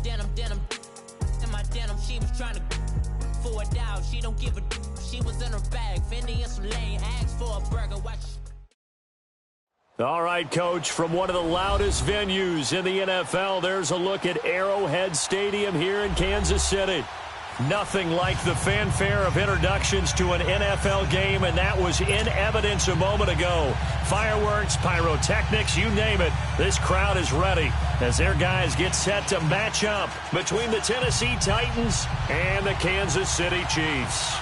denim, in my denim. She was trying to for it out. She don't give a. She was in her bag, Fendi and some lane. Asked for a burger. Watch. All right, Coach, from one of the loudest venues in the NFL, there's a look at Arrowhead Stadium here in Kansas City. Nothing like the fanfare of introductions to an NFL game, and that was in evidence a moment ago. Fireworks, pyrotechnics, you name it. This crowd is ready as their guys get set to match up between the Tennessee Titans and the Kansas City Chiefs.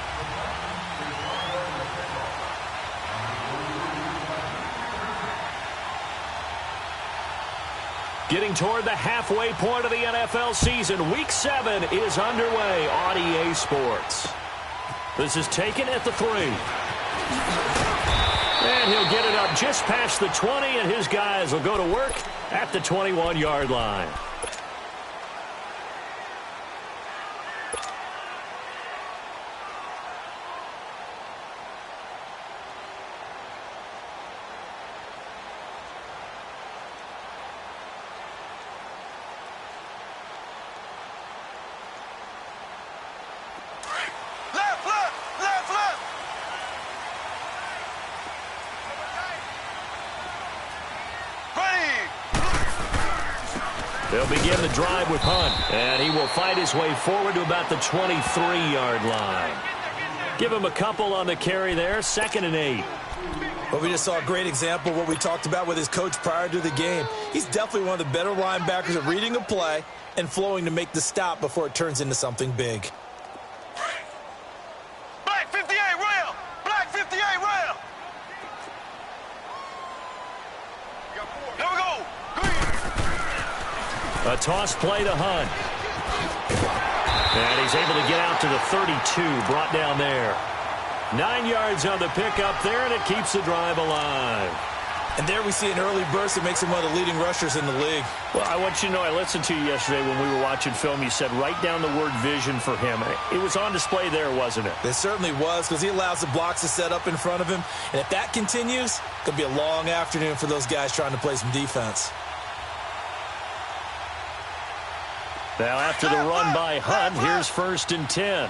Getting toward the halfway point of the NFL season, Week 7 is underway on EA Sports. This is taken at the 3. And he'll get it up just past the 20, and his guys will go to work at the 21-yard line. They'll begin the drive with Hunt, and he will fight his way forward to about the 23-yard line. Give him a couple on the carry there, 2nd and 8. Well, we just saw a great example of what we talked about with his coach prior to the game. He's definitely one of the better linebackers at reading a play and flowing to make the stop before it turns into something big. Black 58 rail! Black 58 rail! Here we go! A toss play to Hunt. And he's able to get out to the 32, brought down there. 9 yards on the pickup there, and it keeps the drive alive. And there we see an early burst that makes him one of the leading rushers in the league. Well, I want you to know, I listened to you yesterday when we were watching film. You said write down the word vision for him. It was on display there, wasn't it? It certainly was, because he allows the blocks to set up in front of him. And if that continues, it could be a long afternoon for those guys trying to play some defense. Now, after the run by Hunt, here's 1st and 10.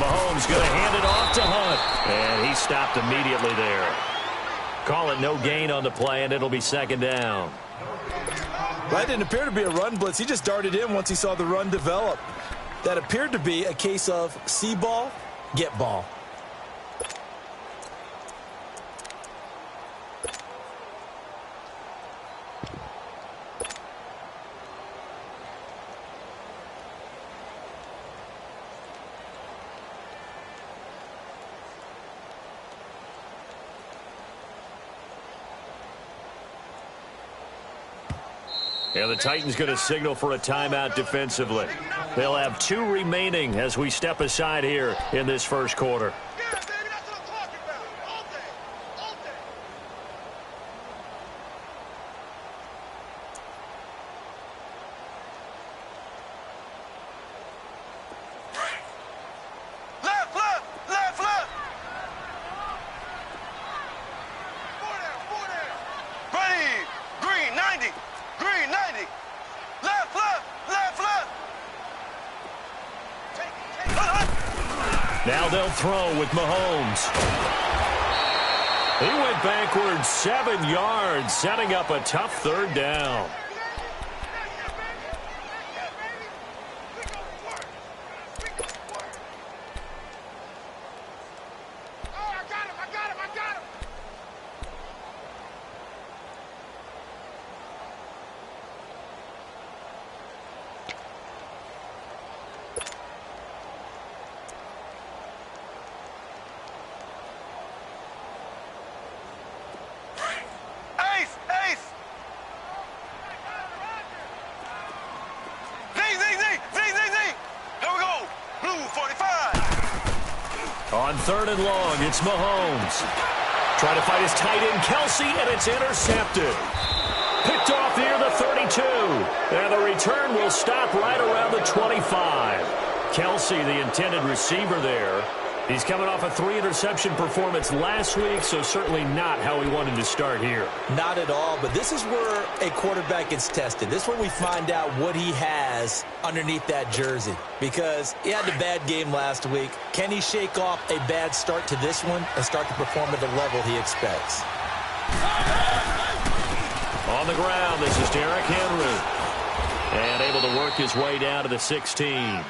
Mahomes going to hand it off to Hunt. And he stopped immediately there. Call it no gain on the play, and it'll be 2nd down. That didn't appear to be a run blitz. He just darted in once he saw the run develop. That appeared to be a case of see ball, get ball. And the Titans going to signal for a timeout defensively. They'll have 2 remaining as we step aside here in this first quarter. Now they'll throw with Mahomes. He went backwards 7 yards, setting up a tough 3rd down. On 3rd and long, it's Mahomes. Trying to fight his tight end, Kelsey, and it's intercepted. Picked off near the 32. And the return will stop right around the 25. Kelsey, the intended receiver there, He's coming off a 3-interception performance last week, so certainly not how he wanted to start here. Not at all, but this is where a quarterback gets tested. This is where we find out what he has underneath that jersey, because he had a bad game last week. Can he shake off a bad start to this one and start to perform at the level he expects? On the ground, this is Derrick Henry. And able to work his way down to the 16.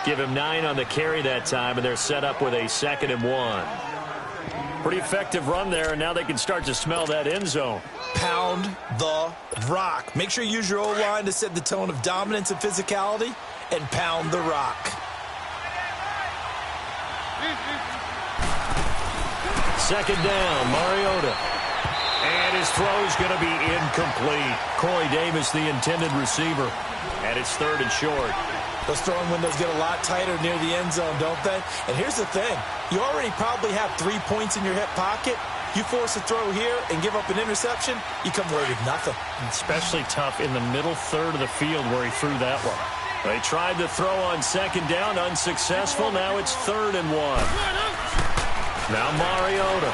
Give him 9 on the carry that time, and they're set up with a 2nd and 1. Pretty effective run there, and now they can start to smell that end zone. Pound the rock. Make sure you use your O-line to set the tone of dominance and physicality, and pound the rock. Second down, Mariota. And his throw's going to be incomplete. Corey Davis, the intended receiver. And it's 3rd and short. Those throwing windows get a lot tighter near the end zone, don't they? And here's the thing. You already probably have 3 points in your hip pocket. You force a throw here and give up an interception, you come away with nothing. Especially tough in the middle third of the field where he threw that one. They tried to throw on 2nd down, unsuccessful. Now it's 3rd and 1. Now Mariota.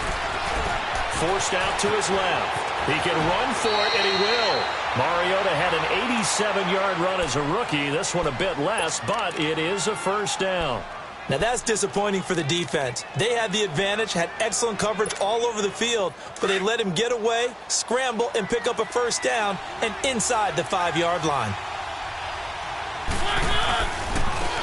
Forced out to his left. He can run for it, and he will. Mariota had an 87-yard run as a rookie. This one a bit less, but it is a 1st down. Now that's disappointing for the defense. They had the advantage, had excellent coverage all over the field, but they let him get away, scramble, and pick up a 1st down, and inside the 5-yard line.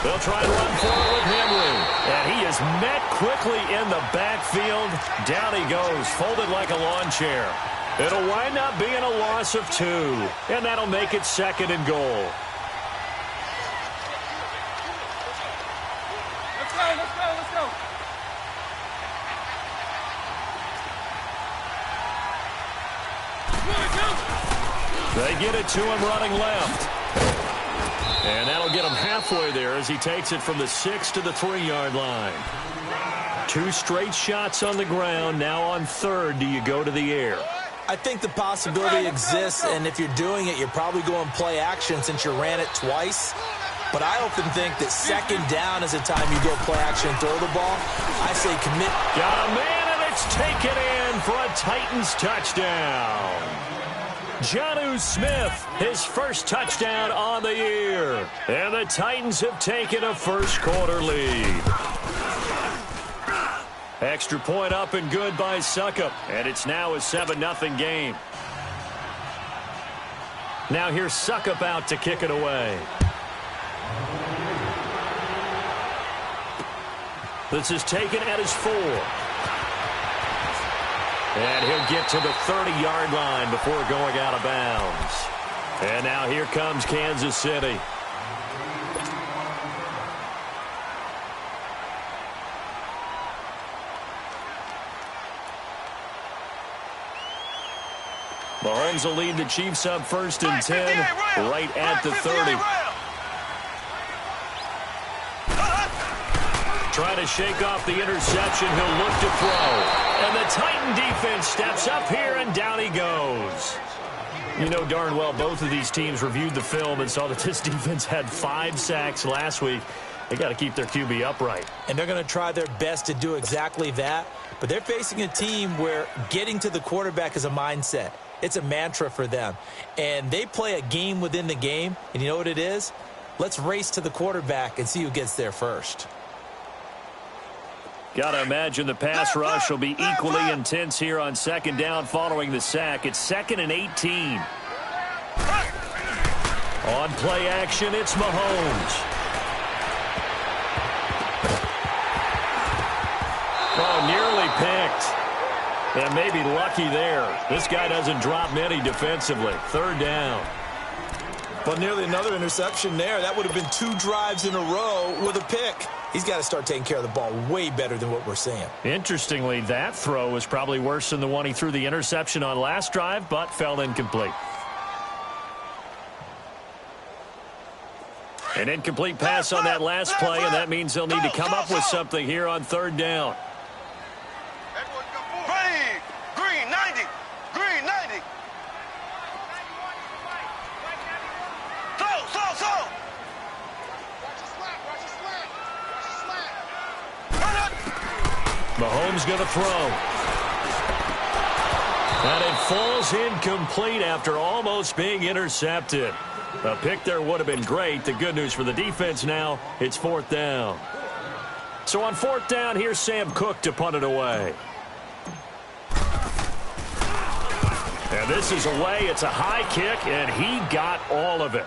They'll try and run forward with Henry. And he is met quickly in the backfield. Down he goes, folded like a lawn chair. It'll wind up being a loss of 2. And that'll make it 2nd and goal. Let's go, let's go, let's go. They get it to him running left. And that'll get him halfway there as he takes it from the 6 to the 3-yard line. 2 straight shots on the ground. Now on 3rd, do you go to the air? I think the possibility exists, and if you're doing it, you're probably going play action since you ran it twice. But I often think that 2nd down is the time you go play action and throw the ball. I say commit. Got a man, and it's taken in for a Titans touchdown. Jonnu Smith, his first touchdown on the year. And the Titans have taken a first-quarter lead. Extra point up and good by Suckup. And it's now a 7-0 game. Now here's Suckup out to kick it away. This is taken at his 4. And he'll get to the 30-yard line before going out of bounds. And now here comes Kansas City. Mahomes will lead the Chiefs up 1st and 10, right at the 30. Trying to shake off the interception. He'll look to throw. And the Titan defense steps up here, and down he goes. You know darn well both of these teams reviewed the film and saw that this defense had 5 sacks last week. They got to keep their QB upright. And they're going to try their best to do exactly that. But they're facing a team where getting to the quarterback is a mindset. It's a mantra for them. And they play a game within the game. And you know what it is? Let's race to the quarterback and see who gets there first. Got to imagine the pass rush will be equally intense here on 2nd down following the sack. It's 2nd and 18. On play action, it's Mahomes. Oh, nearly picked. And maybe lucky there. This guy doesn't drop many defensively. 3rd down. But nearly another interception there. That would have been 2 drives in a row with a pick. He's got to start taking care of the ball way better than what we're seeing. Interestingly, that throw was probably worse than the one he threw the interception on last drive, but fell incomplete. An incomplete pass on that last play, and that means they'll need to come up with something here on 3rd down. Green 90. Green 90. Mahomes going to throw. And it falls incomplete after almost being intercepted. A pick there would have been great. The good news for the defense now, it's 4th down. So on 4th down, here's Sam Cook to punt it away. And this is away. It's a high kick, and he got all of it.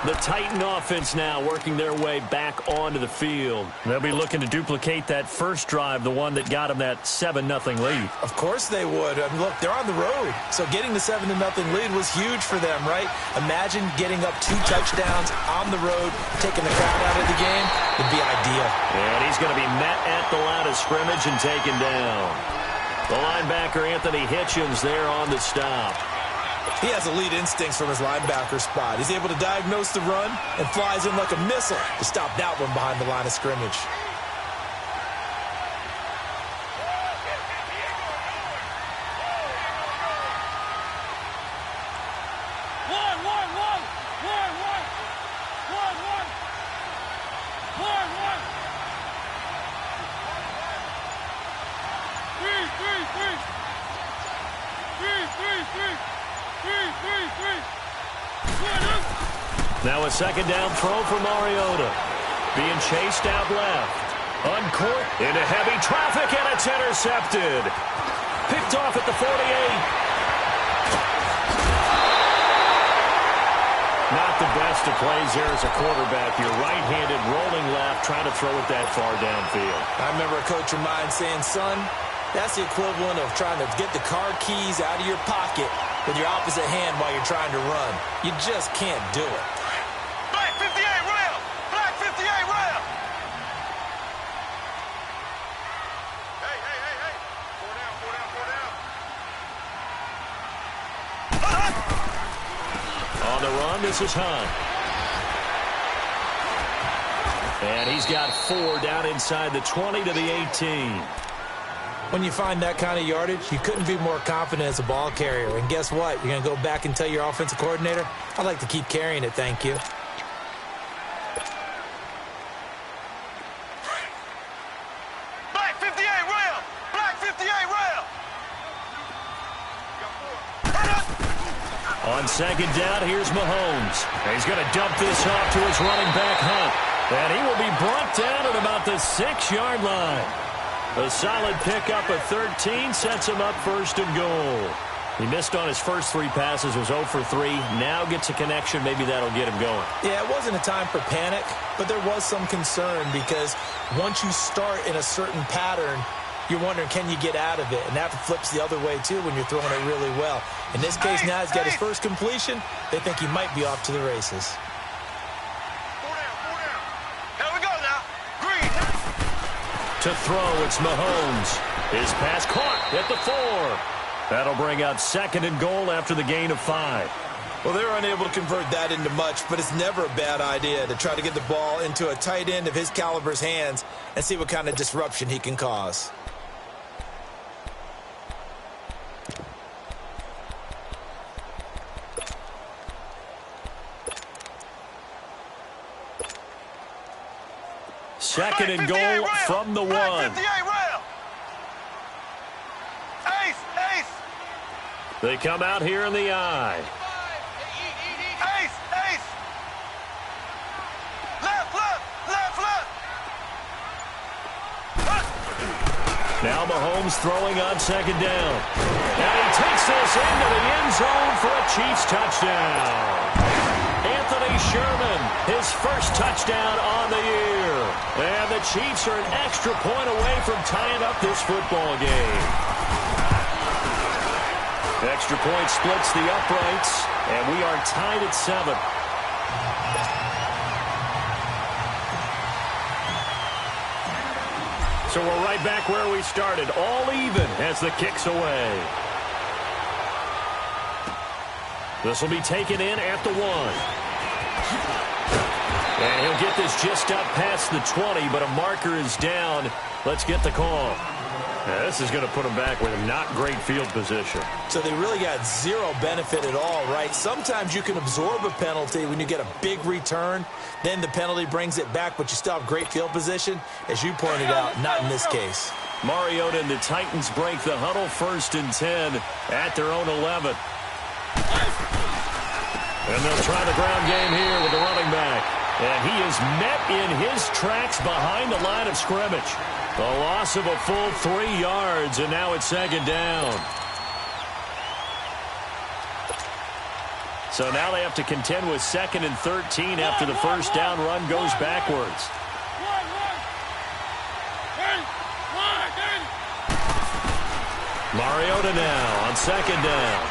The Titan offense now working their way back onto the field. They'll be looking to duplicate that first drive, the one that got them that 7-0 lead. Of course they would. I mean, look, they're on the road. So getting the 7-0 lead was huge for them, right? Imagine getting up 2 touchdowns on the road, taking the crowd out of the game. Would be ideal. And he's going to be met at the line of scrimmage and taken down. The linebacker, Anthony Hitchens, there on the stop. He has elite instincts from his linebacker spot. He's able to diagnose the run and flies in like a missile to stop that one behind the line of scrimmage. Now a 2nd down throw for Mariota. Being chased out left. Uncorked into heavy traffic, and it's intercepted. Picked off at the 48. Not the best of plays there as a quarterback. You're right-handed, rolling left, trying to throw it that far downfield. I remember a coach of mine saying, son, that's the equivalent of trying to get the car keys out of your pocket with your opposite hand while you're trying to run. You just can't do it. Black 58 rail! Black 58 rail! Hey, hey, hey, hey! 4 down, 4 down, 4 down. On the run, this is Hunt. And he's got 4 down inside the 20 to the 18. When you find that kind of yardage, you couldn't be more confident as a ball carrier. And guess what? You're going to go back and tell your offensive coordinator, I'd like to keep carrying it, thank you. Black 58 rail! Black 58 rail! On 2nd down, here's Mahomes. And he's going to dump this off to his running back, Hunt. And he will be brought down at about the 6-yard line. A solid pickup of 13 sets him up 1st and goal. He missed on his first 3 passes, was 0 for 3. Now gets a connection. Maybe that'll get him going. Yeah, it wasn't a time for panic, but there was some concern because once you start in a certain pattern, you're wondering, can you get out of it? And that flips the other way, too, when you're throwing it really well. In this case, now he's got his first completion. They think he might be off to the races. 4 down, 4 down. Here we go now. Green. To throw, it's Mahomes. His pass caught at the 4. That'll bring out 2nd and goal after the gain of 5. Well, they're unable to convert that into much, but it's never a bad idea to try to get the ball into a tight end of his caliber's hands and see what kind of disruption he can cause. Second and goal from the 1. Ace, ace. They come out here in the eye. Ace, ace. Left, left, left, left. Now Mahomes throwing on 2nd down. And he takes this into the end zone for a Chiefs touchdown. Anthony Sherman, his first touchdown on the year. And the Chiefs are an extra point away from tying up this football game. Extra point splits the uprights, and we are tied at 7. So we're right back where we started, all even as the kick's away. This will be taken in at the 1. And he'll get this just up past the 20, but a marker is down. Let's get the call. This is going to put them back with not great field position. So they really got zero benefit at all, right? Sometimes you can absorb a penalty when you get a big return. Then the penalty brings it back, but you still have great field position. As you pointed out, not in this case. Mariota and the Titans break the huddle, 1st and 10 at their own 11. And they'll try the ground game here with the running back. And he is met in his tracks behind the line of scrimmage. A loss of a full 3 yards, and now it's 2nd down. So now they have to contend with 2nd and 13 after the first down run goes backwards. Mariota now on 2nd down.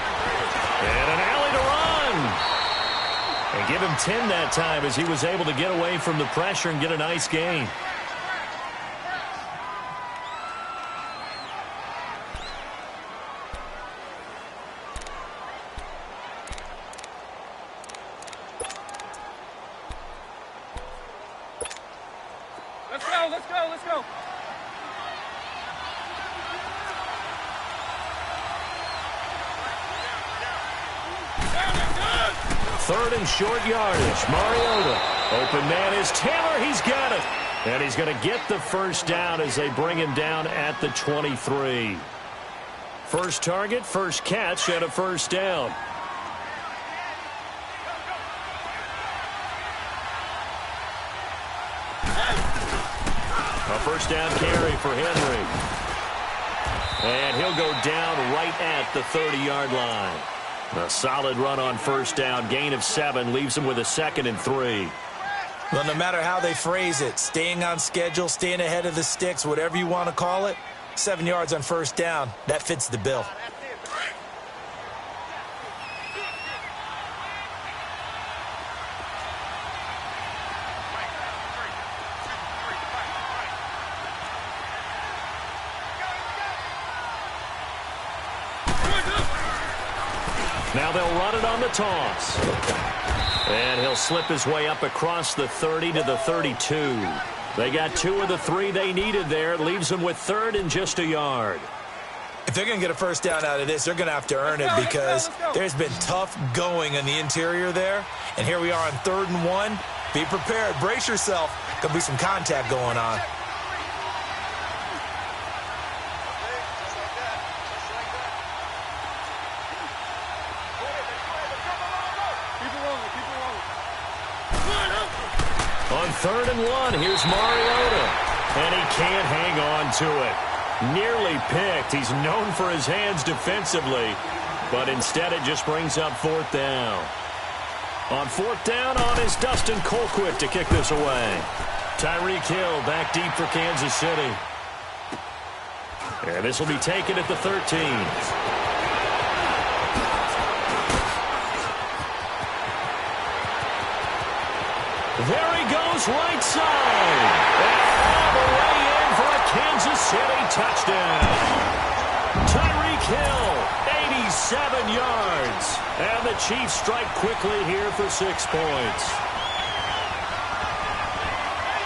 And an alley to run. And give him 10 that time as he was able to get away from the pressure and get a nice gain. Let's go. 3rd and short yardage. Mariota. Open man is Taylor. He's got it. And he's going to get the first down as they bring him down at the 23. First target, first catch, and a first down. A first down carry for Henry. And he'll go down right at the 30-yard line. A solid run on first down. Gain of 7 leaves him with a 2nd and 3. Well, no matter how they phrase it, staying on schedule, staying ahead of the sticks, whatever you want to call it, 7 yards on first down, that fits the bill. Now they'll run it on the toss. And he'll slip his way up across the 30 to the 32. They got 2 of the 3 they needed there. It leaves them with 3rd and just a yard. If they're going to get a first down out of this, they're going to have to earn it because there's been tough going in the interior there. And here we are on 3rd and 1. Be prepared. Brace yourself. Going to be some contact going on. On 3rd and 1, here's Mariota. And he can't hang on to it. Nearly picked. He's known for his hands defensively. But instead it just brings up 4th down. On 4th down is Dustin Colquitt to kick this away. Tyreek Hill back deep for Kansas City. And this will be taken at the 13. There he goes, right side. And all the way in for a Kansas City touchdown. Tyreek Hill, 87 yards. And the Chiefs strike quickly here for 6 points.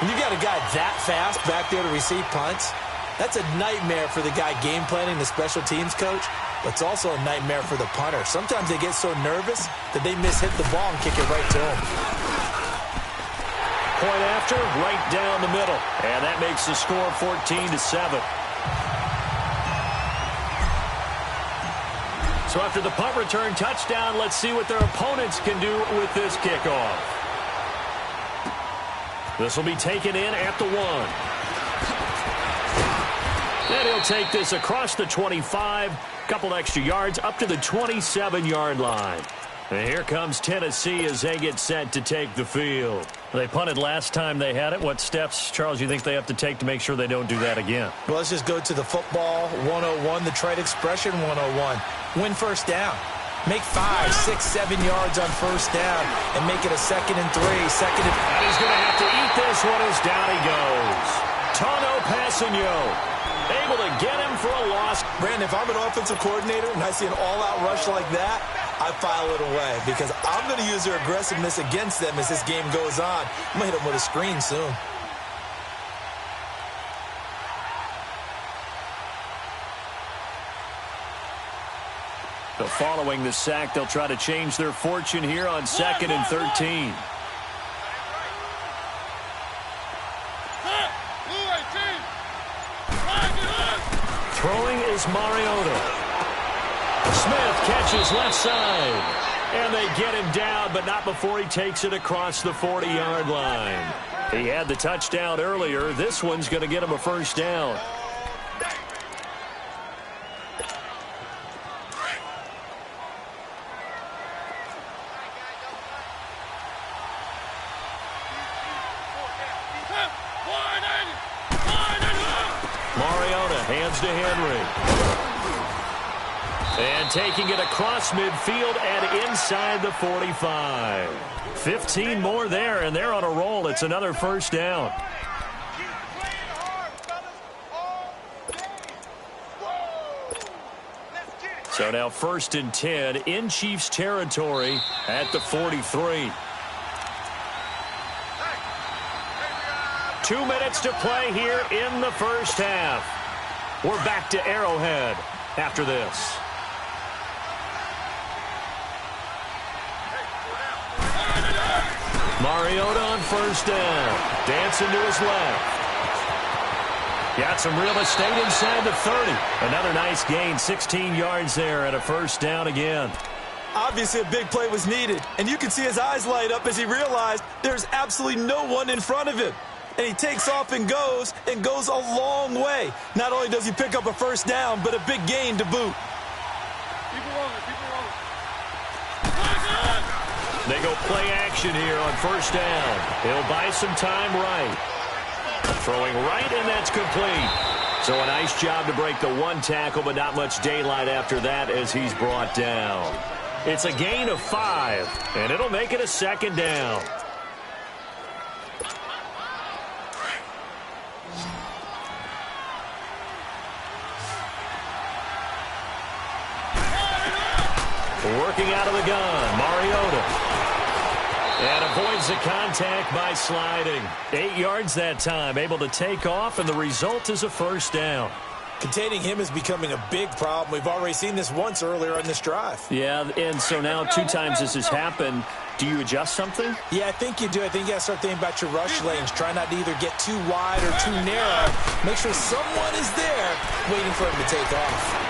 When you got a guy that fast back there to receive punts, that's a nightmare for the guy game planning, the special teams coach. But it's also a nightmare for the punter. Sometimes they get so nervous that they hit the ball and kick it right to him. Point after, right down the middle. And that makes the score 14-7. So after the punt return touchdown, let's see what their opponents can do with this kickoff. This will be taken in at the 1. And he'll take this across the 25, couple extra yards up to the 27-yard line. And here comes Tennessee as they get set to take the field. They punted last time they had it. What steps, Charles, you think they have to take to make sure they don't do that again? Well, let's just go to the football 101, the trade expression 101. Win first down. Make 5, 6, 7 yards on first down and make it a 2nd and 3, 2nd and... And he's going to have to eat this one as down he goes. Tano Passigno able to get him for a loss. Brandon, if I'm an offensive coordinator and I see an all-out rush like that, I file it away because I'm going to use their aggressiveness against them as this game goes on. I'm going to hit them with a screen soon. So following the sack, they'll try to change their fortune here on 2nd and 13. Throwing is Mariota. Smith catches left side. And they get him down, but not before he takes it across the 40-yard line. He had the touchdown earlier. This one's going to get him a first down. Mariota hands to Henry. And taking it across midfield and inside the 45. 15 more there, and they're on a roll. It's another first down. So now 1st and 10 in Chiefs territory at the 43. 2 minutes to play here in the first half. We're back to Arrowhead after this. Mariota on first down. Dancing to his left. Got some real estate inside the 30. Another nice gain, 16 yards there and a first down again. Obviously, a big play was needed, and you can see his eyes light up as he realized there's absolutely no one in front of him. And he takes off and goes a long way. Not only does he pick up a first down, but a big gain to boot. Keep it rolling, keep it rolling. They go play action here on first down. He'll buy some time right. Throwing right, and that's complete. So a nice job to break the one tackle, but not much daylight after that as he's brought down. It's a gain of 5, and it'll make it a second down. Working out of the gun, Mariota. And avoids the contact by sliding. 8 yards that time, able to take off, and the result is a first down. Containing him is becoming a big problem. We've already seen this once earlier on this drive. Yeah, and so now 2 times this has happened. Do you adjust something? Yeah, I think you do. I think you got to start thinking about your rush lanes. Try not to either get too wide or too narrow. Make sure someone is there waiting for him to take off.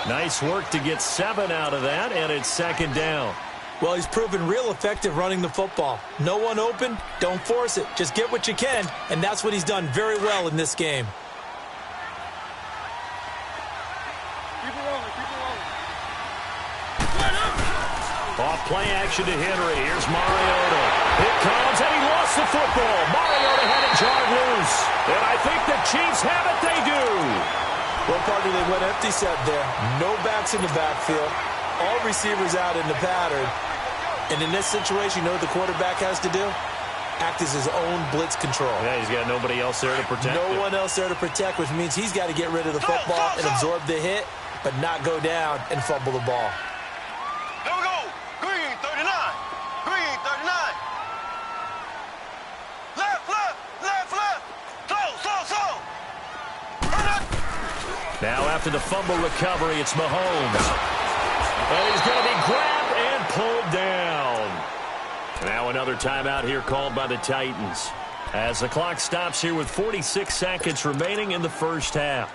Nice work to get 7 out of that, and it's second down. Well, he's proven real effective running the football. No one open, don't force it. Just get what you can, and that's what he's done very well in this game. Keep it rolling, keep it rolling. Off play action to Henry. Here's Mariota. It comes, and he lost the football. Mariota had it jarred loose. And I think the Chiefs have it. They do. Well, partner, they went empty set there. No backs in the backfield. All receivers out in the pattern. And in this situation, you know what the quarterback has to do? Act as his own blitz control. Yeah, he's got nobody else there to protect him. No one else there to protect, which means he's got to get rid of the football and absorb the hit, but not go down and fumble the ball. Here we go. Green, 39. Green, 39. Left, left, left, left. Slow. Now after the fumble recovery, it's Mahomes. And he's going to be grabbed and pulled down. Now another timeout here called by the Titans as the clock stops here with 46 seconds remaining in the first half.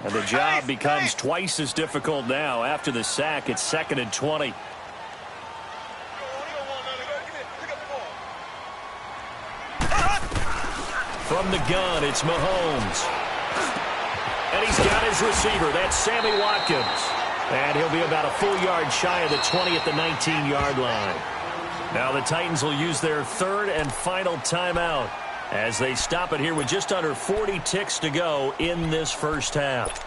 And the job becomes twice as difficult now. After the sack, it's 2nd and 20. From the gun, it's Mahomes. And he's got his receiver. That's Sammy Watkins. And he'll be about a full yard shy of the 20 at the 19-yard line. Now the Titans will use their 3rd and final timeout as they stop it here with just under 40 ticks to go in this first half.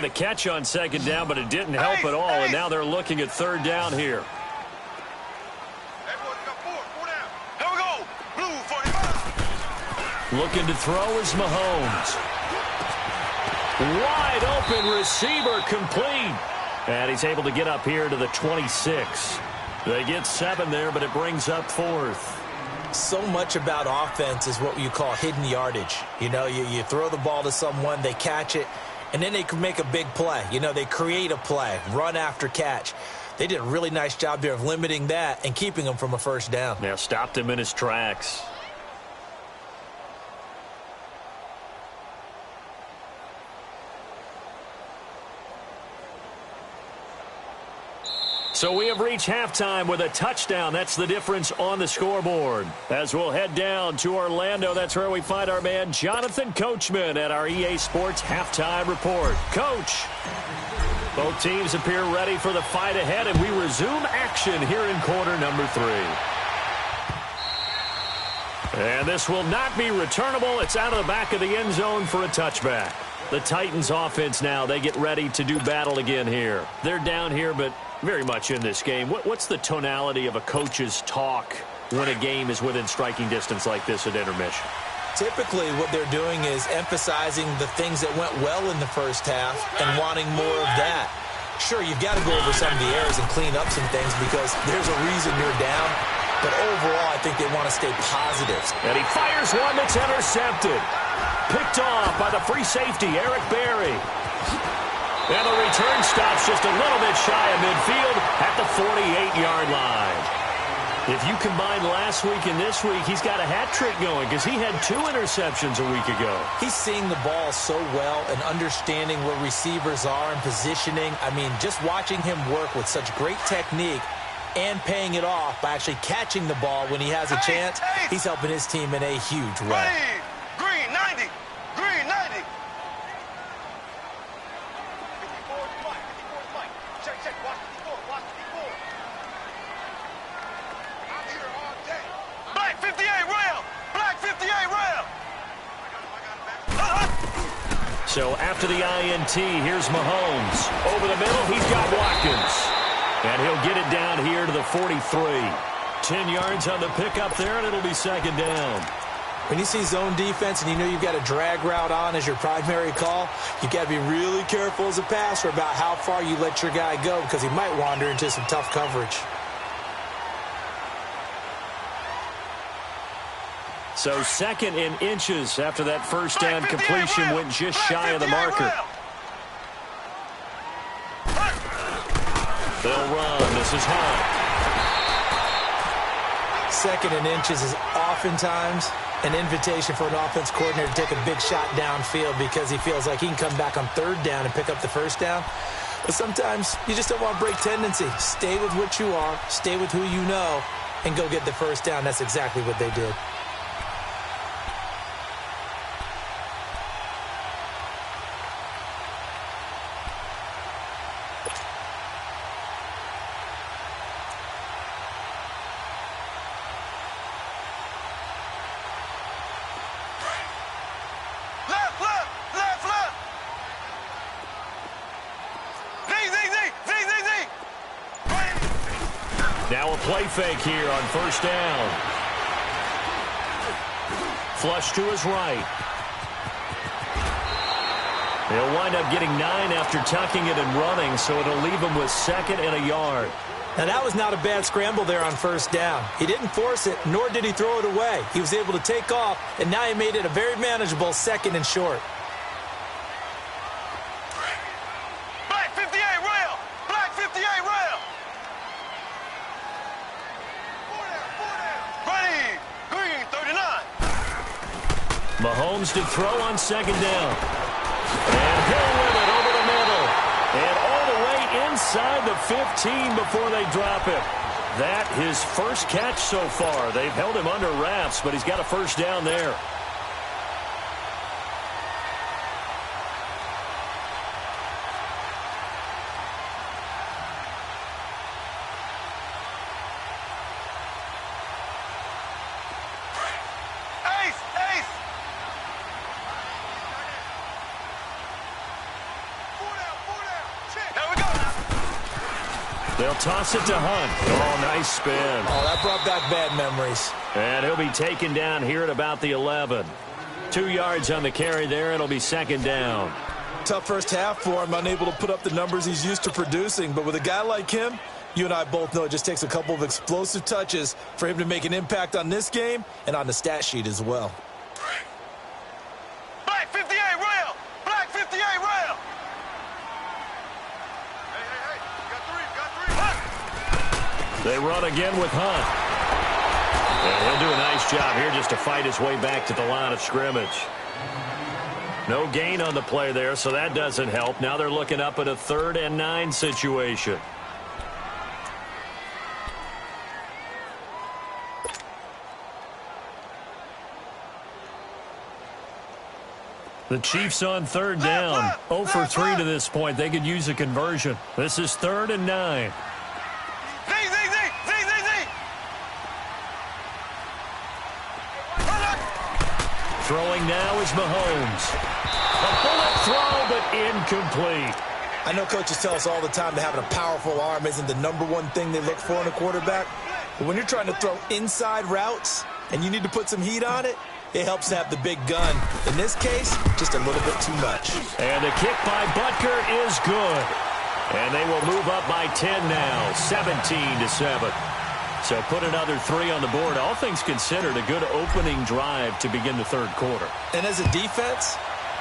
the catch on second down, but it didn't help at all, and now they're looking at third down here. Everyone's got four down. Here we go. Blue 45. Looking to throw is Mahomes. Wide open receiver complete. And he's able to get up here to the 26. They get 7 there, but it brings up 4th. So much about offense is what you call hidden yardage. You know, you throw the ball to someone, they catch it, and then they can make a big play. You know, they create a play, run after catch. They did a really nice job there of limiting that and keeping him from a first down. Now stopped him in his tracks. So we have reached halftime with a touchdown. That's the difference on the scoreboard. As we'll head down to Orlando, that's where we find our man Jonathan Coachman at our EA Sports Halftime Report. Coach, both teams appear ready for the fight ahead, and we resume action here in quarter number 3. And this will not be returnable. It's out of the back of the end zone for a touchback. The Titans offense now, they get ready to do battle again here. They're down here, but very much in this game. What's the tonality of a coach's talk when a game is within striking distance like this at intermission? Typically, what they're doing is emphasizing the things that went well in the first half and wanting more of that. Sure, you've got to go over some of the errors and clean up some things because there's a reason you're down. But overall, I think they want to stay positive. And he fires one that's intercepted. Picked off by the free safety, Eric Berry. And the return stops just a little bit shy of midfield at the 48-yard line. If you combine last week and this week, he's got a hat trick going because he had 2 interceptions a week ago. He's seeing the ball so well and understanding where receivers are and positioning. I mean, just watching him work with such great technique and paying it off by actually catching the ball when he has a chance, he's helping his team in a huge way. Green 90. Green 90. 54 Mike. Check. Watch 54. I'm here all day. Black 58 rail. Black 58 rail. So after the INT, here's Mahomes. Over the middle, he's got Watkins. And he'll get it down here to the 43. 10 yards on the pickup there, and it'll be second down. When you see zone defense and you know you've got a drag route on as your primary call, you've got to be really careful as a passer about how far you let your guy go because he might wander into some tough coverage. So second in inches after that first down completion went just shy of the marker. They'll run. This is Hunt. Second in inches is oftentimes an invitation for an offense coordinator to take a big shot downfield because he feels like he can come back on third down and pick up the first down. But sometimes you just don't want to break tendency. Stay with what you are, stay with who you know, and go get the first down. That's exactly what they did. Now a play fake here on first down. Flush to his right. He'll wind up getting 9 after tucking it and running, so it'll leave him with 2nd and a yard. Now, that was not a bad scramble there on first down. He didn't force it, nor did he throw it away. He was able to take off, and now he made it a very manageable 2nd and short. Black 58 rail. Black 58 rail. 4 down. Ready. Green 39. Mahomes to throw on second down. And Hill with it over the middle. And all the way inside the 15 before they drop it. That his first catch so far. They've held him under wraps, but he's got a first down there. They'll toss it to Hunt. Oh, nice spin. Oh, that brought back bad memories. And he'll be taken down here at about the 11. 2 yards on the carry there. It'll be second down. Tough first half for him, unable to put up the numbers he's used to producing. But with a guy like him, you and I both know it just takes a couple of explosive touches for him to make an impact on this game and on the stat sheet as well. Black 58 rail! Black 58 rail! Hey, got three. They run again with Hunt. And he'll do a nice job here just to fight his way back to the line of scrimmage. No gain on the play there, so that doesn't help. Now they're looking up at a 3rd and 9 situation. The Chiefs on 3rd down. 0 for 3 to this point. They could use a conversion. This is 3rd and 9. Throwing now is Mahomes. A bullet throw, but incomplete. I know coaches tell us all the time that having a powerful arm isn't the #1 thing they look for in a quarterback. But when you're trying to throw inside routes and you need to put some heat on it, it helps to have the big gun. In this case, just a little bit too much. And the kick by Butker is good. And they will move up by 10 now, 17-7. So put another 3 on the board. All things considered, a good opening drive to begin the 3rd quarter. And as a defense,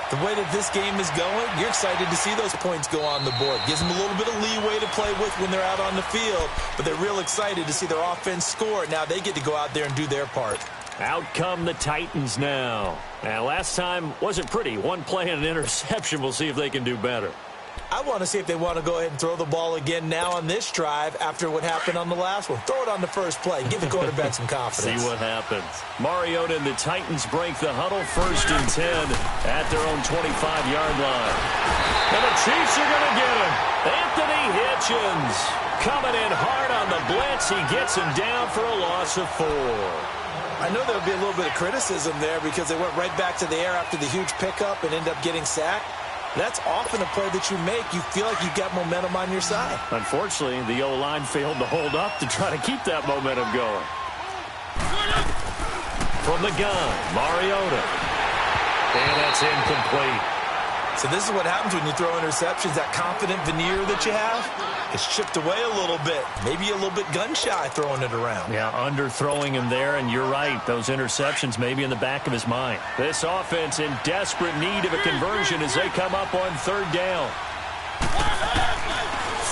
the way that this game is going, you're excited to see those points go on the board. Gives them a little bit of leeway to play with when they're out on the field, but they're real excited to see their offense score. Now they get to go out there and do their part. Out come the Titans now. Now, last time wasn't pretty. One play and an interception. We'll see if they can do better. I want to see if they want to go ahead and throw the ball again now on this drive after what happened on the last one. Throw it on the first play. Give the quarterback some confidence. See what happens. Mariota and the Titans break the huddle, 1st and 10 at their own 25-yard line. And the Chiefs are going to get him. Anthony Hitchens coming in hard on the blitz. He gets him down for a loss of 4. I know there'll be a little bit of criticism there because they went right back to the air after the huge pickup and ended up getting sacked. That's often a play that you make. You feel like you've got momentum on your side. Unfortunately, the O-line failed to hold up to try to keep that momentum going. From the gun, Mariota. And that's incomplete. So this is what happens when you throw interceptions. That confident veneer that you have, it's chipped away a little bit. Maybe a little bit gun-shy throwing it around. Yeah, underthrowing him there, and you're right. Those interceptions may be in the back of his mind. This offense in desperate need of a conversion as they come up on 3rd down.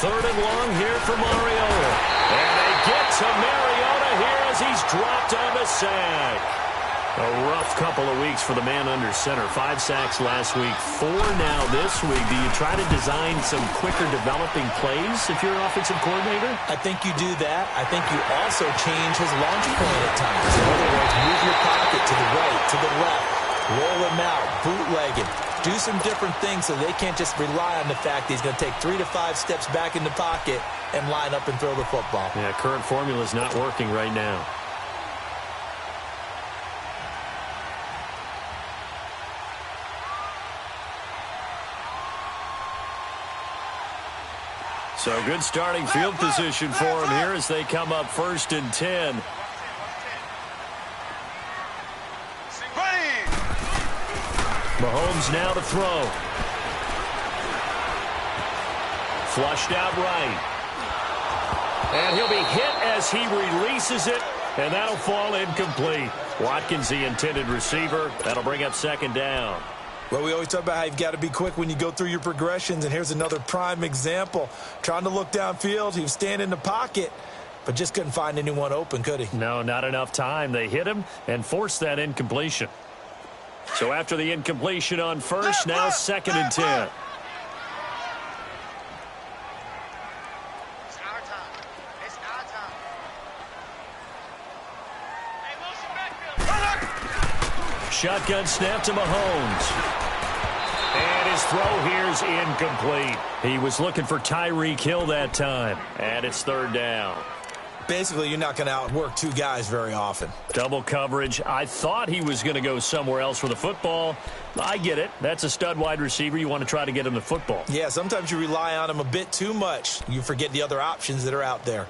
3rd and long here for Mariota. And they get to Mariota here as he's dropped on the sack. A rough couple of weeks for the man under center. 5 sacks last week, 4 now this week. Do you try to design some quicker developing plays if you're an offensive coordinator? I think you do that. I think you also change his launch point at times. In other words, move your pocket to the right, to the left, roll him out, bootleg him. Do some different things so they can't just rely on the fact that he's going to take 3 to 5 steps back in the pocket and line up and throw the football. Yeah, current formula is not working right now. So good starting field position for him here as they come up 1st and 10. Mahomes now to throw. Flushed out right. And he'll be hit as he releases it, and that'll fall incomplete. Watkins, the intended receiver. That'll bring up 2nd down. Well, we always talk about how you've got to be quick when you go through your progressions, and here's another prime example. Trying to look downfield, he was standing in the pocket, but just couldn't find anyone open, could he? No, not enough time. They hit him and forced that incompletion. So after the incompletion on 1st, now 2nd and 10. Shotgun snap to Mahomes. And his throw here's incomplete. He was looking for Tyreek Hill that time. And it's 3rd down. Basically, you're not going to outwork two guys very often. Double coverage. I thought he was going to go somewhere else for the football. I get it. That's a stud wide receiver. You want to try to get him the football. Yeah, sometimes you rely on him a bit too much. You forget the other options that are out there.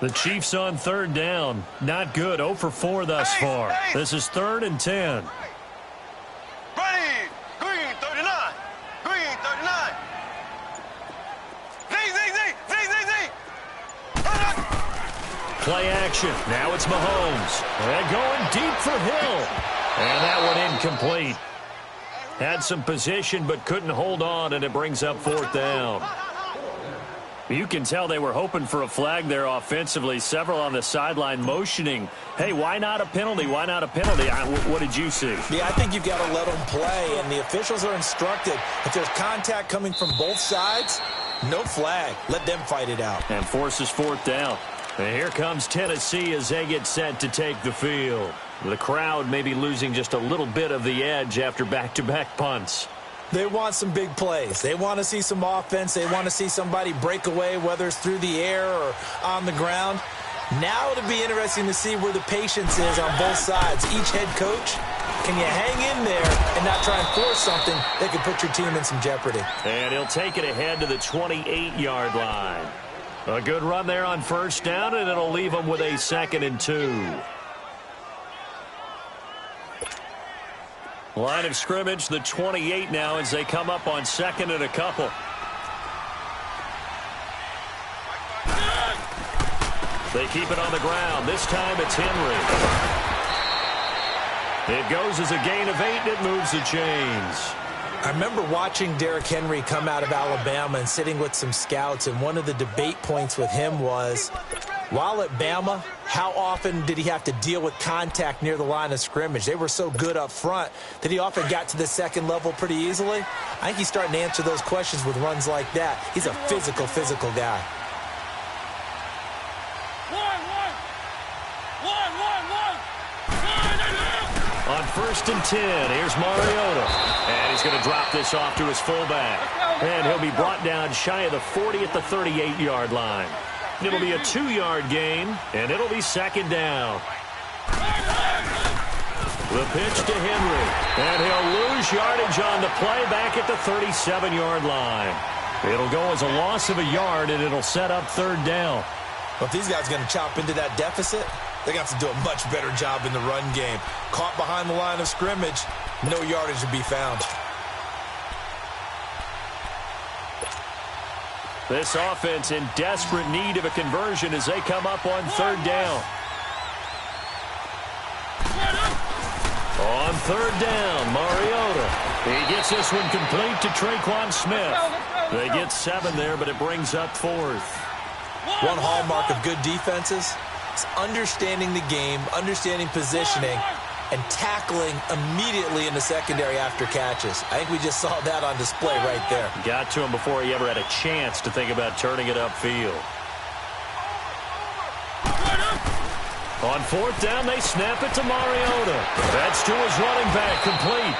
The Chiefs on third down. Not good. 0 for 4 thus far. This is 3rd and 10. Ready. Green 39. Green 39. Z. Play action. Now it's Mahomes. And going deep for Hill. And that one incomplete. Had some position but couldn't hold on, and it brings up 4th down. You can tell they were hoping for a flag there offensively. Several on the sideline motioning, hey, why not a penalty? Why not a penalty? What did you see? Yeah, I think you've got to let them play, and the officials are instructed. If there's contact coming from both sides, no flag. Let them fight it out. And forces 4th down. And here comes Tennessee as they get set to take the field. The crowd may be losing just a little bit of the edge after back-to-back punts. They want some big plays. They want to see some offense. They want to see somebody break away, whether it's through the air or on the ground. Now it'll be interesting to see where the patience is on both sides. Each head coach, can you hang in there and not try and force something that could put your team in some jeopardy? And he'll take it ahead to the 28-yard line. A good run there on 1st down, and it'll leave them with a 2nd and 2. Line of scrimmage, the 28 now as they come up on 2nd and a couple. They keep it on the ground. This time it's Henry. It goes as a gain of 8, and it moves the chains. I remember watching Derrick Henry come out of Alabama and sitting with some scouts, and one of the debate points with him was, while at Bama, how often did he have to deal with contact near the line of scrimmage? They were so good up front that he often got to the 2nd level pretty easily. I think he's starting to answer those questions with runs like that. He's a physical guy. On 1st and 10, here's Mariota. And he's going to drop this off to his fullback. And he'll be brought down shy of the 40 at the 38-yard line. It'll be a 2-yard gain, and it'll be 2nd down. The pitch to Henry, and he'll lose yardage on the play back at the 37-yard line. It'll go as a loss of a yard, and it'll set up 3rd down. Well, if these guys are going to chop into that deficit, they're going to have to do a much better job in the run game. Caught behind the line of scrimmage, no yardage to be found. This offense in desperate need of a conversion as they come up on 3rd down. On 3rd down, Mariota. He gets this one complete to Traquan Smith. They get 7 there, but it brings up 4th. One hallmark of good defenses is understanding the game, understanding positioning, and tackling immediately in the secondary after catches. I think we just saw that on display right there. Got to him before he ever had a chance to think about turning it upfield. On 4th down, they snap it to Mariota. That's to his running back, complete.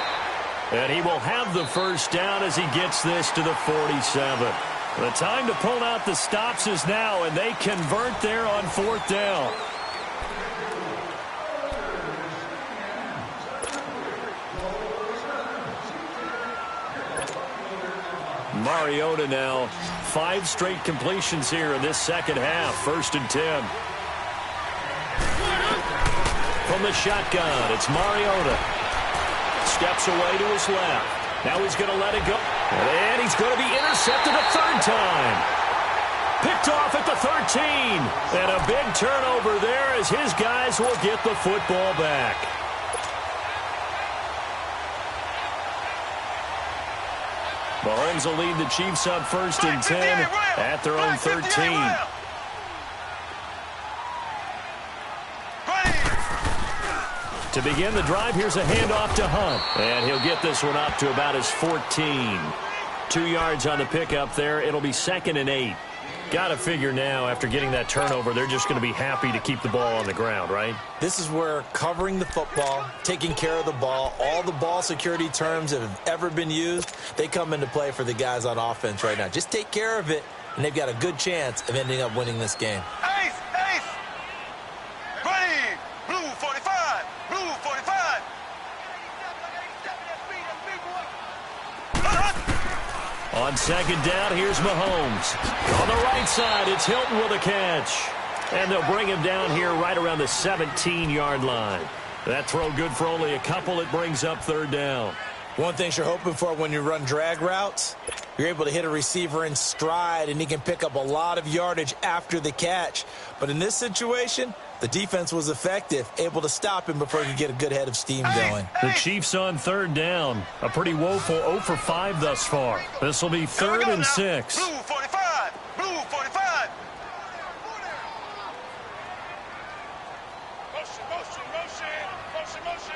And he will have the 1st down as he gets this to the 47. The time to pull out the stops is now, and they convert there on 4th down. Mariota now, 5 straight completions here in this 2nd half. 1st and 10. From the shotgun, it's Mariota. Steps away to his left. Now he's going to let it go. And he's going to be intercepted a 3rd time. Picked off at the 13. And a big turnover there as his guys will get the football back. Mahomes will lead the Chiefs up 1st and 10 at their own 13. To begin the drive, here's a handoff to Hunt. And he'll get this one up to about his 14. 2 yards on the pickup there. It'll be 2nd and 8. Got to figure now, after getting that turnover, they're just going to be happy to keep the ball on the ground, right? This is where covering the football, taking care of the ball, all the ball security terms that have ever been used, they come into play for the guys on offense right now. Just take care of it, and they've got a good chance of ending up winning this game. Ace! Ace! Ready! Blue 45! Blue 45! On second down, here's Mahomes. On the right side, it's Hilton with a catch. And they'll bring him down here right around the 17-yard line. That throw good for only a couple. It brings up third down. One thing you're hoping for when you run drag routes, you're able to hit a receiver in stride, and he can pick up a lot of yardage after the catch. But in this situation, the defense was effective, able to stop him before he could get a good head of steam going. The Chiefs on third down. A pretty woeful 0 for 5 thus far. This will be 3rd and 6. Blue 45! Blue 45! Motion, motion, motion, motion, motion.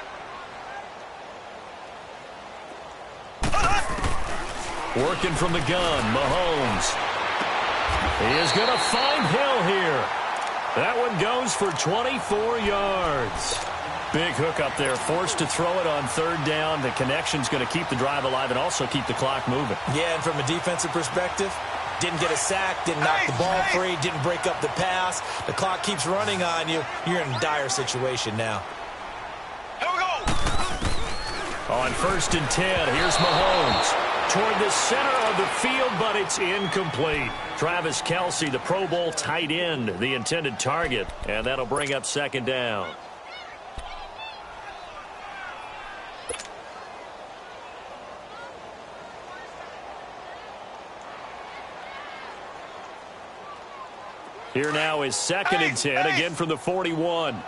Working from the gun, Mahomes. He is going to find Hill here. That one goes for 24 yards. Big hook up there, forced to throw it on third down. The connection's going to keep the drive alive and also keep the clock moving. Yeah, and from a defensive perspective, didn't get a sack, didn't knock the ball free, didn't break up the pass. The clock keeps running on you. You're in a dire situation now. Here we go! On 1st and 10, here's Mahomes. Toward the center of the field, but it's incomplete. Travis Kelce, the Pro Bowl tight end, the intended target, and that'll bring up second down. Here now is 2nd and 10, again from the 41.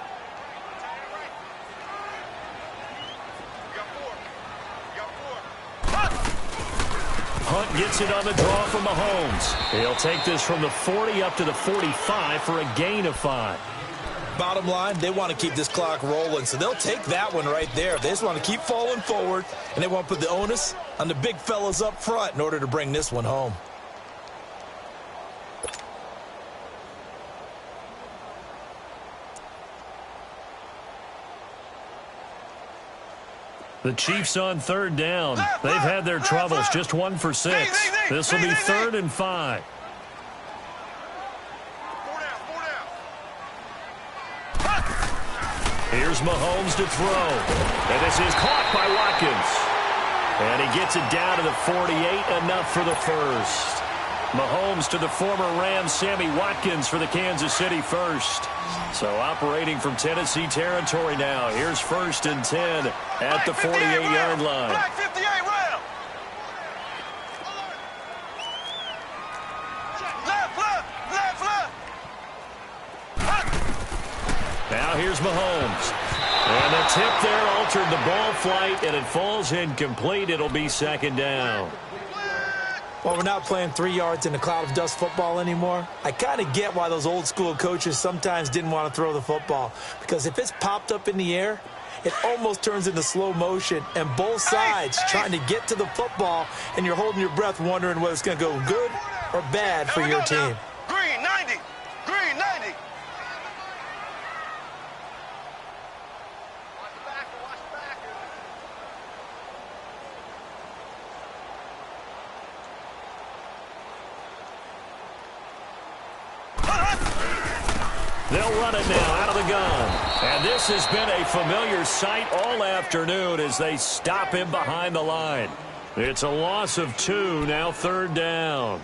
Hunt gets it on the draw from Mahomes. He'll take this from the 40 up to the 45 for a gain of 5. Bottom line, they want to keep this clock rolling, so they'll take that one right there. They just want to keep falling forward, and they want to put the onus on the big fellas up front in order to bring this one home. The Chiefs on third down. They've had their troubles, just 1 for 6. This will be 3rd and 5. Here's Mahomes to throw. And this is caught by Watkins. And he gets it down to the 48, enough for the first. Mahomes to the former Rams, Sammy Watkins, for the Kansas City first. So operating from Tennessee territory now. Here's 1st and 10 at the 48-yard line. Black 58 round. Left, left, left, left. Now here's Mahomes. And the tip there altered the ball flight, and it falls incomplete. It'll be 2nd down. Well, we're not playing 3 yards in a cloud of dust football anymore. I kind of get why those old school coaches sometimes didn't want to throw the football. Because if it's popped up in the air, it almost turns into slow motion. And both sides trying to get to the football, and you're holding your breath wondering whether it's going to go good or bad for your team. Green 90. Green 90. They'll run it now out of the gun. And this has been a familiar sight all afternoon as they stop him behind the line. It's a loss of 2, now 3rd down.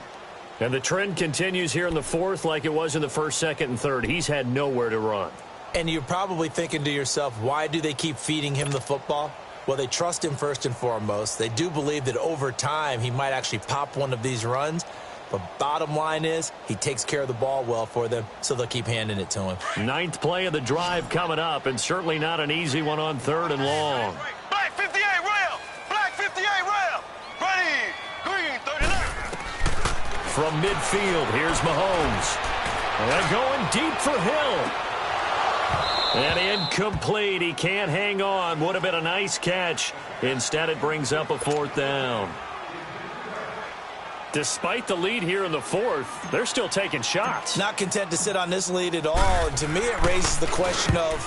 And the trend continues here in the 4th like it was in the 1st, 2nd, and 3rd. He's had nowhere to run. And you're probably thinking to yourself, why do they keep feeding him the football? Well, they trust him first and foremost. They do believe that over time he might actually pop one of these runs. But bottom line is, he takes care of the ball well for them, so they'll keep handing it to him. 9th play of the drive coming up, and certainly not an easy one on 3rd and long. Black 58 rail. Black 58 rail. Ready. Green 39. From midfield, here's Mahomes. And going deep for Hill. And incomplete. He can't hang on. Would have been a nice catch. Instead, it brings up a 4th down. Despite the lead here in the fourth, they're still taking shots. Not content to sit on this lead at all. And to me, it raises the question of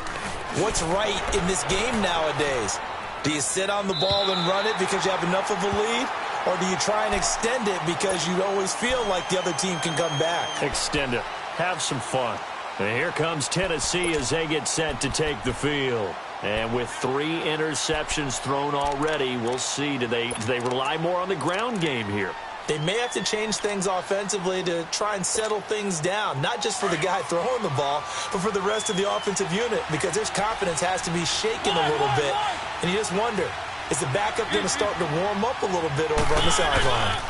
what's right in this game nowadays. Do you sit on the ball and run it because you have enough of a lead? Or do you try and extend it because you always feel like the other team can come back? Extend it. Have some fun. And here comes Tennessee as they get set to take the field. And with 3 interceptions thrown already, we'll see. Do they rely more on the ground game here? They may have to change things offensively to try and settle things down, not just for the guy throwing the ball, but for the rest of the offensive unit, because their confidence has to be shaken a little bit. And you just wonder, is the backup going to start to warm up a little bit over on the sideline?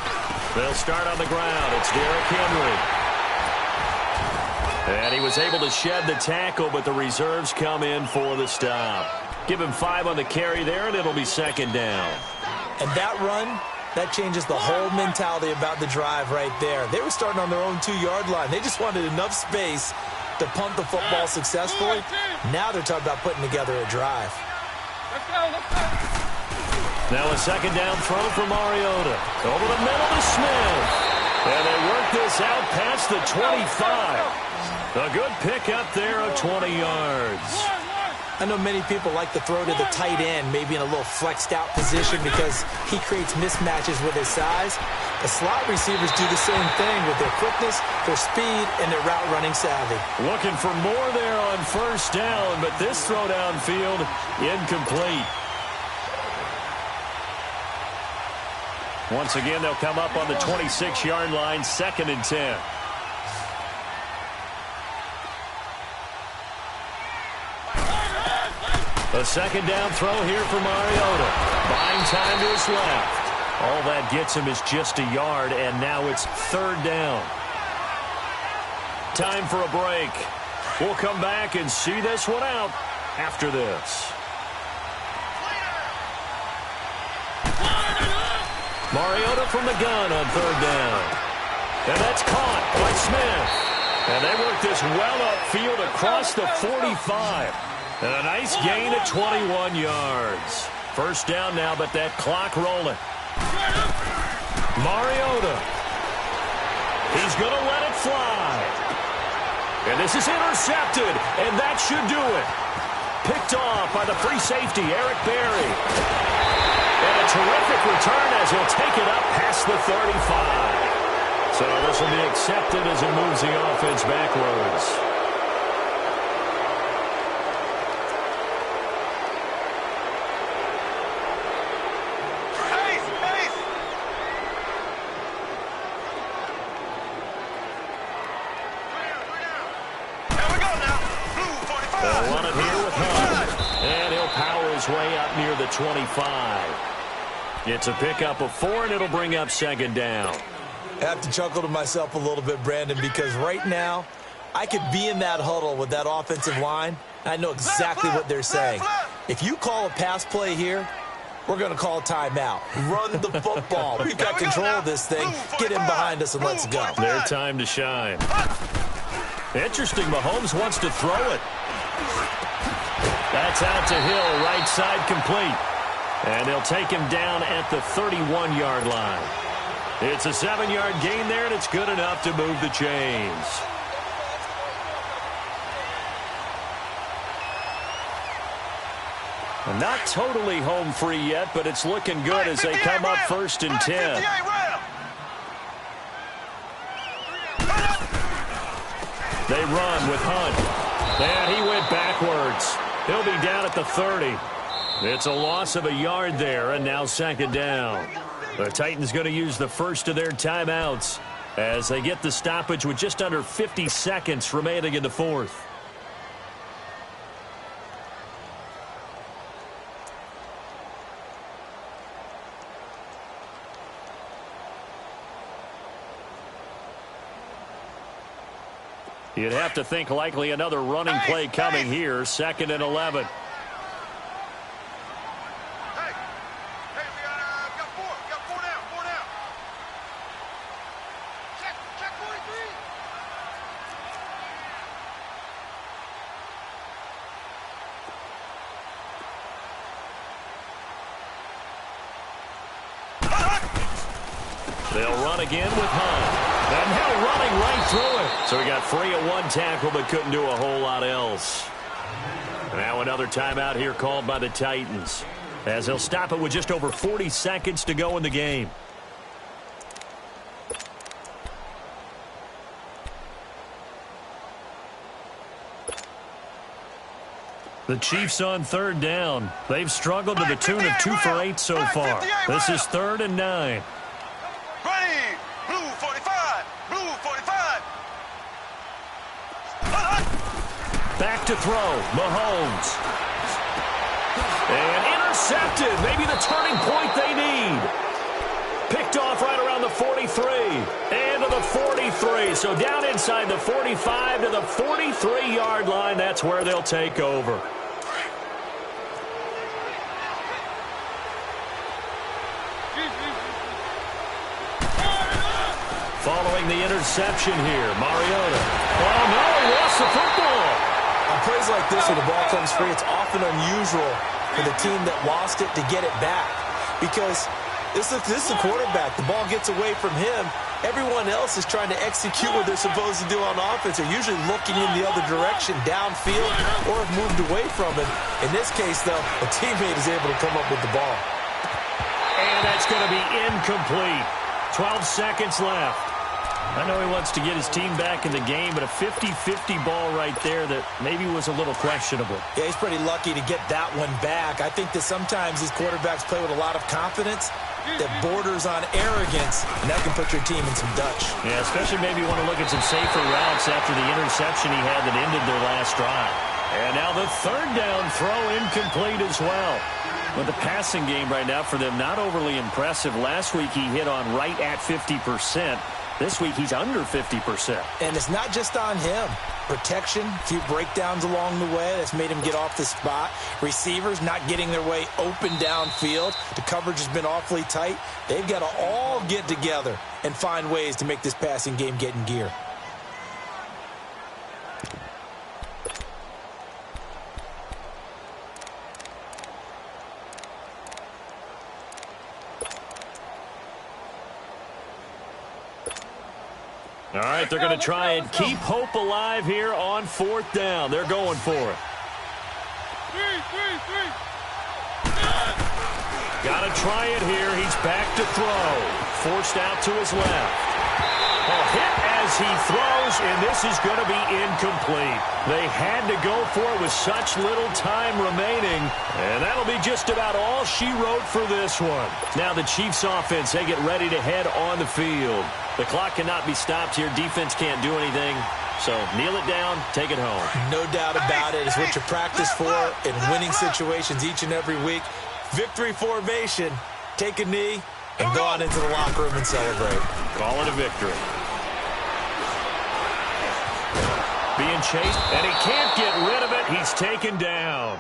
They'll start on the ground. It's Derrick Henry. And he was able to shed the tackle, but the reserves come in for the stop. Give him 5 on the carry there, and it'll be second down. And that run, that changes the whole mentality about the drive right there. They were starting on their own 2-yard line. They just wanted enough space to punt the football successfully. Now they're talking about putting together a drive. Let's go, let's go. Now a second down throw for Mariota. Over the middle to Smith. And they work this out past the 25. A good pickup there of 20 yards. I know many people like to throw to the tight end, maybe in a little flexed out position because he creates mismatches with his size. The slot receivers do the same thing with their quickness, their speed, and their route running savvy. Looking for more there on first down, but this throw downfield incomplete. Once again, they'll come up on the 26-yard line, 2nd and 10. A second down throw here for Mariota. Buying time to his left. All that gets him is just a yard, and now it's 3rd down. Time for a break. We'll come back and see this one out after this. Mariota from the gun on 3rd down. And that's caught by Smith. And they work this well upfield across the 45. And a nice gain of 21 yards. First down now, but that clock rolling. Mariota. He's going to let it fly. And this is intercepted, and that should do it. Picked off by the free safety, Eric Berry. And a terrific return as he'll take it up past the 35. So this will be accepted as it moves the offense backwards. Way up near the 25. It's a pickup of 4, and it'll bring up 2nd down. I have to chuckle to myself a little bit, Brandon, because right now I could be in that huddle with that offensive line. I know exactly what they're saying. If you call a pass play here, we're going to call a timeout. Run the football. We've got control of this thing. Get in behind us and let's go. Their time to shine. Interesting, Mahomes wants to throw it. That's out to Hill, right side complete. And they'll take him down at the 31-yard line. It's a 7-yard gain there, and it's good enough to move the chains. Not totally home free yet, but it's looking good as they come up 1st and 10. They run with Hunt. And he went backwards. He'll be down at the 30. It's a loss of a yard there, and now 2nd down. The Titans going to use the first of their timeouts as they get the stoppage with just under 50 seconds remaining in the 4th. You'd have to think likely another running play coming here. 2nd and 11. They'll run again with Hunt. And now running right through it. So he got free of one tackle but couldn't do a whole lot else. Now another timeout here called by the Titans, as they'll stop it with just over 40 seconds to go in the game. The Chiefs on third down. They've struggled to the tune of 2 for 8 so far. This is 3rd and 9. Ready. Blue 45. Blue 45. Back to throw. Mahomes. And intercepted. Maybe the turning point they need. Picked off right around the 43. And to the 43. So down inside the 45 to the 43-yard line. That's where they'll take over. Following the interception here, Mariota. Oh, no, he lost the football. On plays like this where the ball comes free, it's often unusual for the team that lost it to get it back. Because this is the quarterback. The ball gets away from him. Everyone else is trying to execute what they're supposed to do on offense. They're usually looking in the other direction, downfield, or have moved away from him. In this case, though, a teammate is able to come up with the ball. And that's going to be incomplete. 12 seconds left. I know he wants to get his team back in the game, but a 50-50 ball right there that maybe was a little questionable. Yeah, he's pretty lucky to get that one back. I think that sometimes these quarterbacks play with a lot of confidence that borders on arrogance, and that can put your team in some Dutch. Yeah, especially maybe you want to look at some safer routes after the interception he had that ended their last drive. And now the third down throw incomplete as well. But the passing game right now for them, not overly impressive. Last week he hit on right at 50%. This week he's under 50%. And it's not just on him. Protection, a few breakdowns along the way that's made him get off the spot. Receivers not getting their way open downfield. The coverage has been awfully tight. They've got to all get together and find ways to make this passing game get in gear. All right, they're going to try and keep hope alive here on 4th down. They're going for it. Got to try it here. He's back to throw. Forced out to his left. A hit as he throws, and this is going to be incomplete. They had to go for it with such little time remaining, and that'll be just about all she wrote for this one. Now the Chiefs offense, they get ready to head on the field. The clock cannot be stopped here. Defense can't do anything. So kneel it down, take it home. No doubt about it. It's what you practice for in winning situations each and every week. Victory formation. Take a knee and go on into the locker room and celebrate. Call it a victory. Being chased, and he can't get rid of it. He's taken down.